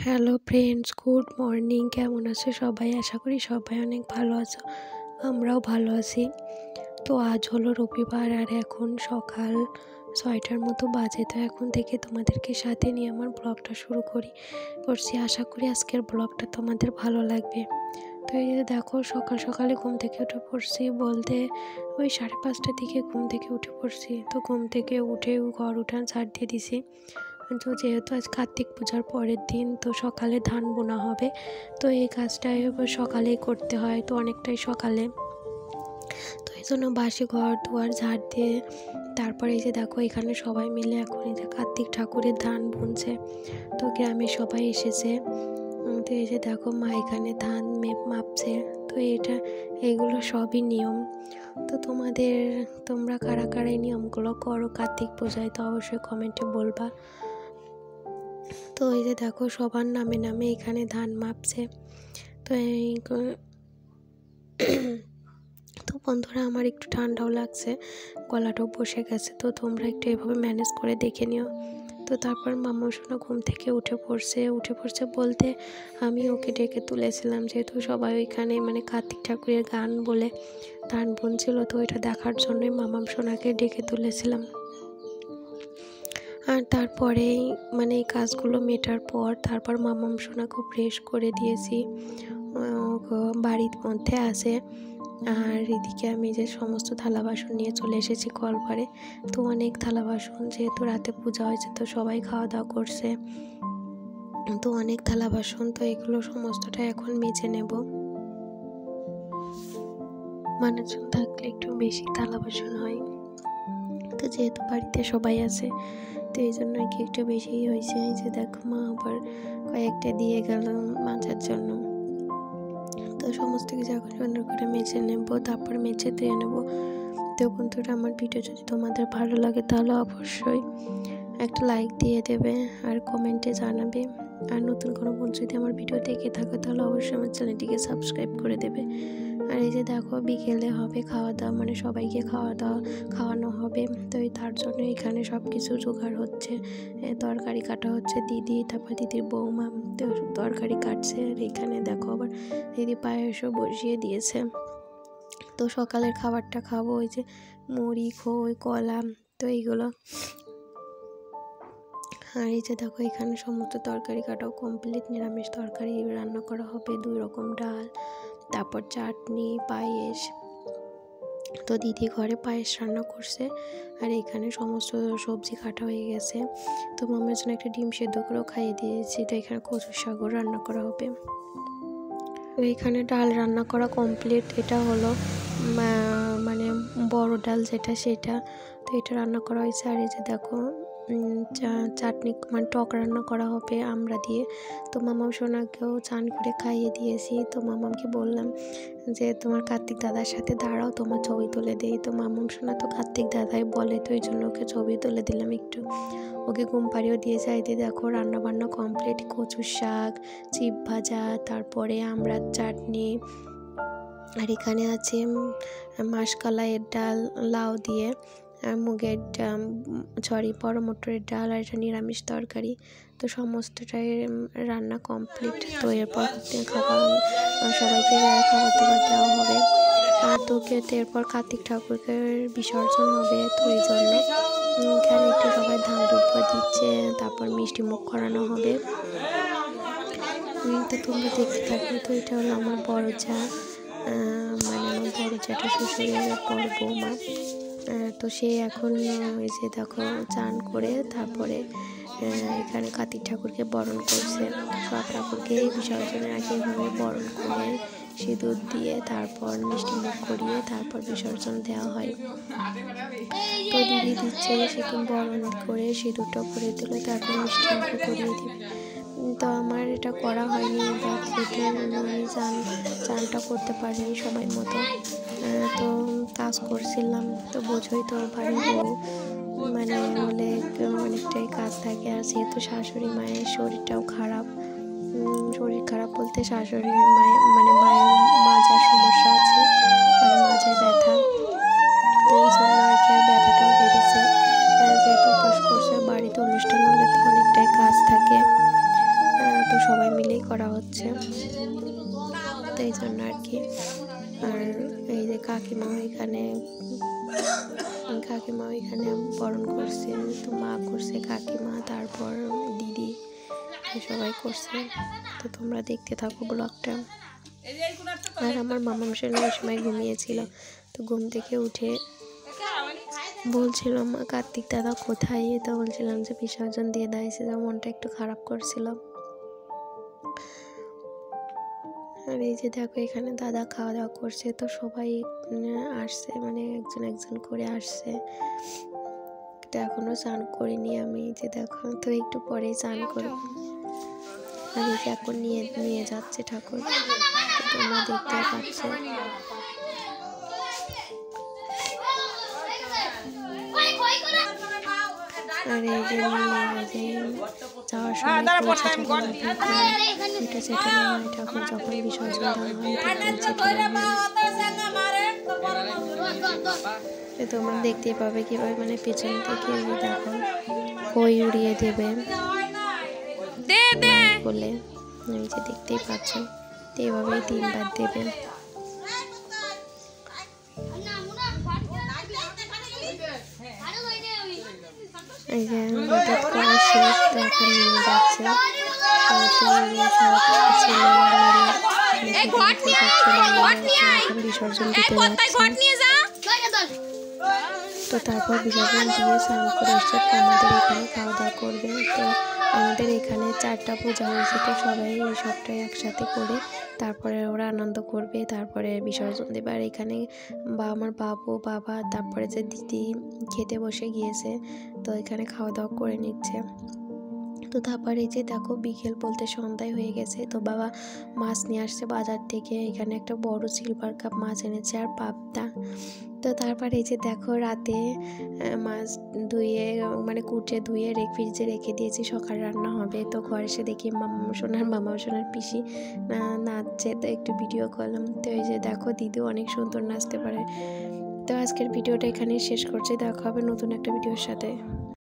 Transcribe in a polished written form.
Hello friends, good morning. কেমন আছো সবাই? আশা করি সবাই অনেক ভালো আছো। আমরাও ভালো আছি। তো আজ হলো রবিবার আর এখন সকাল 6টার মতো বাজে। তো এখন থেকে তোমাদেরকে সাথে নিয়ে আমার ব্লগটা শুরু করছি। আশা করি আজকের ব্লগটা তোমাদের ভালো লাগবে। তো এই যে দেখো, সকাল সকালে ঘুম থেকে উঠে পড়ছি, বলতে ওই 5:30টার দিকে ঘুম থেকে উঠে পড়ছি। তো ঘুম থেকে উঠে ঘর উঠান ঝাড় দিয়ে দিছি। তো যেহেতু আজ কার্তিক পূজার পরের দিন, তো সকালে ধান বোনা হবে, তো এই কাজটাই সকালেই করতে হয়, তো অনেকটাই সকালে। তো এই জন্য বাসি ঘর দুয়ার ঝাড় দিয়ে তারপরে এই যে দেখো, এখানে সবাই মিলে এখন এই যে কার্তিক ঠাকুরের ধান বুনছে। তো গ্রামে সবাই এসেছে। তো এই যে দেখো, মা এখানে ধান মাপছে। তো এইগুলো সবই নিয়ম। তো তোমরা কারা কারা এই নিয়মগুলো করো কার্তিক পূজায়, তো অবশ্যই কমেন্টে বলবা। তো এই যে দেখো, সবার নামে নামে এখানে ধান মাপছে। তো তো বন্ধুরা, আমার একটু ঠান্ডাও লাগছে, গলাটাও বসে গেছে, তো তোমরা একটু এভাবে ম্যানেজ করে দেখে নিও। তো তারপর মামা শোনা ঘুম থেকে উঠে পড়ছে বলতে আমি ওকে ডেকে তুলেছিলাম, যেহেতু সবাই ওইখানে কার্তিক ঠাকুরের গান বলে ধান বুনছিল, তো ওইটা দেখার জন্যই মামাম সোনাকে ডেকে তুলেছিলাম। আর তারপরে এই কাজগুলো মেটার পর তারপর মামাম সোনাকে ফ্রেশ করে দিয়েছি, বাড়ির মধ্যে আসে। আর এদিকে আমি যে সমস্ত থালা বাসন নিয়ে চলে এসেছি কলপারে। তো অনেক থালা বাসন, যেহেতু রাতে পূজা হয়েছে, তো সবাই খাওয়া দাওয়া করছে, তো অনেক থালা বাসন। তো এগুলো সমস্তটা এখন মেজে নেব। মানুষজন থাকলে একটু বেশি থালা বাসন হয়, তো যেহেতু বাড়িতে সবাই আছে, তো এই জন্য কি একটু বেশিই হয়েছে। এই যে দেখো, মা আবার কয়েকটা দিয়ে গেল মাজার জন্য। তো সমস্ত কিছু এখন সুন্দর করে মেজে নেব, তারপর মেজে ধুয়ে নেব। তো বন্ধুরা, আমার ভিডিও যদি তোমাদের ভালো লাগে তাহলে অবশ্যই একটা লাইক দিয়ে দেবে আর কমেন্টে জানাবে। আর নতুন কোনো বন্ধু যদি আমার ভিডিও দেখে থাকে তাহলে অবশ্যই আমার চ্যানেলটিকে সাবস্ক্রাইব করে দেবে। আর এই যে দেখো, বিকেলে হবে খাওয়া দাওয়া, সবাইকে খাওয়ানো হবে। তো তার জন্য এখানে সব কিছু জোগাড় হচ্ছে। তরকারি কাটা হচ্ছে, দিদি তারপর দিদির বৌমা তো তরকারি কাটছে। আর এখানে দেখো, আবার দিদি পায়েসও বসিয়ে দিয়েছে। তো সকালের খাবারটা খাবো, ওই যে মুড়ি, খই, কলা, তো এইগুলো। আর এই যে দেখো, এখানে সমস্ত তরকারি কাটাও কমপ্লিট। নিরামিষ তরকারি রান্না করা হবে, 2 রকম ডাল, তারপর চাটনি, পায়েস। তো দিদি ঘরে পায়েস রান্না করছে। আর এখানে সমস্ত সবজি কাটা হয়ে গেছে। তো মামার জন্য একটা ডিম সেদ্ধ করেও খাইয়ে দিয়েছি। তো এখানে কচুর শাকও রান্না করা হবে। তো এখানে ডাল রান্না করা কমপ্লিট। এটা হলো বড় ডাল যেটা, সেটা। তো এটা রান্না করা হয়েছে। আর এই যে দেখো, চাটনি টক রান্না করা হবে আমরা দিয়ে। তো মামাম সোনাকেও চান করে খাইয়ে দিয়েছি। তো মামামকে বললাম যে তোমার কার্তিক দাদার সাথে দাঁড়াও, তোমার ছবি তুলে দেই। তো মামাম সোনা তো কার্তিক দাদাই বলে, তো এই জন্য ওকে ছবি তুলে দিলাম একটু। ওকে ঘুম পাড়িয়েও দিয়ে যাইতে দেখো, রান্না বান্না কমপ্লিট। কচুর শাক, চিপ ভাজা, তারপরে আমড়ার চাটনি। আর এখানে আছে মাসকলাইয়ের ডাল, লাউ দিয়ে, মুগের বড় মটরের ডাল, আর এটা নিরামিষ তরকারি। তো সমস্তটাই রান্না কমপ্লিট। তো এরপর সবাইকে খাবার দাবার দেওয়া হবে। আর তো এরপর কার্তিক ঠাকুরকে বিসর্জন হবে, তো এই জন্য এখানে একটু সবাই ধান দুব্বা দিচ্ছে, তারপর মিষ্টি মুখ করানো হবে। তো তোমরা দেখতে থাকবে। তো এটা হলো আমার বড় যা, আমার বড় জ্যাঠা শ্বশুরের বড় বৌমা। তো সে এখন এই যে দেখো, চান করে তারপরে এখানে কার্তিক ঠাকুরকে বরণ করছে। সব ঠাকুরকে বিসর্জনের আগে এভাবে বরণ করে সিঁদুর দিয়ে তারপর মিষ্টি মুখ করিয়ে তারপর বিসর্জন দেওয়া হয়। তো দিদি দিচ্ছে, সেখানে বরণ করে সিঁদুরটা করে দিল, তারপর মিষ্টি মুখ করিয়ে দিবে। তো আমার এটা করা হয়নি, যেহেতু আমি চানটা করতে পারিনি সময় মতো। তো কাজ করছিলাম, তো বোঝোই তো, বাড়ির বউ হলে অনেকটাই কাজ থাকে। আর যেহেতু শাশুড়ি মায়ের শরীরটাও খারাপ, শরীর খারাপ বলতে শাশুড়ি মায়ের মাজার সমস্যা আছে, মাজায় ব্যথা। তো এই জন্য আর কি, আর ব্যথাটাও বেড়েছে। যেহেতু উপাস করছে, বাড়িতে অনুষ্ঠান হলে তো অনেকটাই কাজ থাকে। তো সবাই করেই করা হচ্ছে, তো এই জন্য আর কি। আর এই যে কাকিমাও এখানে বরণ করছে, তো মা করছে, কাকিমা, তারপর দিদি, সবাই করছে। তো তোমরা দেখতে থাকো ব্লগটা। আর আমার মামা মশাই ওই সময় ঘুমিয়েছিল, তো ঘুম থেকে উঠে বলছিলাম কার্তিক দাদা কোথায়, তো বলছিলাম যে বিসর্জন দিয়ে দিয়েছে, তো মনটা একটু খারাপ করছিলাম। আর এই যে দেখো এখানে দাদা খাওয়া দাওয়া করছে, তো সবাই আসছে, মানে একজন একজন করে আসছে। তো এখনো স্নান করিনি আমি, যে দেখো তো একটু পরেই স্নান করবো। আর এই যে এখন নিয়ে যাচ্ছে ঠাকুর, তোমরা দেখতে পাচ্ছ। আর এই যে যাওয়ার সময় ঠাকুর যখন বিসর্জন দেওয়া হয় তোমরা দেখতে পাবে কিভাবে, মানে পেছন থেকে দেখো খই উড়িয়ে দেবে বলে, এই যে দেখতেই পাচ্ছ, তো এইভাবেই 3 বার দেবে। এই যে হঠাৎ করা শেষ, তো এখন নিয়ে যাচ্ছে, বিসর্জন দিতে যাচ্ছে। তো তারপর বিসর্জন দিয়ে স্নান করে এসে আমাদের এখানে খাওয়া দাওয়া করবে। তো আমাদের এখানে 4টা পূজা হয়েছে, তো সবাই এই সবটাই একসাথে করে তারপরে ওরা আনন্দ করবে, তারপরে বিসর্জন দেবে। আর এখানে আমার বাবু, বাবা, তারপরে যে দিদি খেতে বসে গিয়েছে, তো এখানে খাওয়া দাওয়া করে নিচ্ছে। তো তারপরে এই যে দেখো বিকেল বলতে সন্ধ্যায় হয়ে গেছে, তো বাবা মাছ নিয়ে আসছে বাজার থেকে, এখানে একটা বড় সিলভার কাপ মাছ এনেছে আর পাবদা। তো তারপরে এই যে দেখো রাতে মাছ ধুয়ে, মানে কুটে ধুয়ে ফ্রিজে রেখে দিয়েছি, সকাল রান্না হবে। তো ঘরে এসে দেখি মামা সোনার পিসি নাচছে, তো একটু ভিডিও করলাম। তো এই যে দেখো দিদিও অনেক সুন্দর নাচতে পারে। তো আজকের ভিডিওটা এখানেই শেষ করছি, দেখা হবে নতুন একটা ভিডিওর সাথে।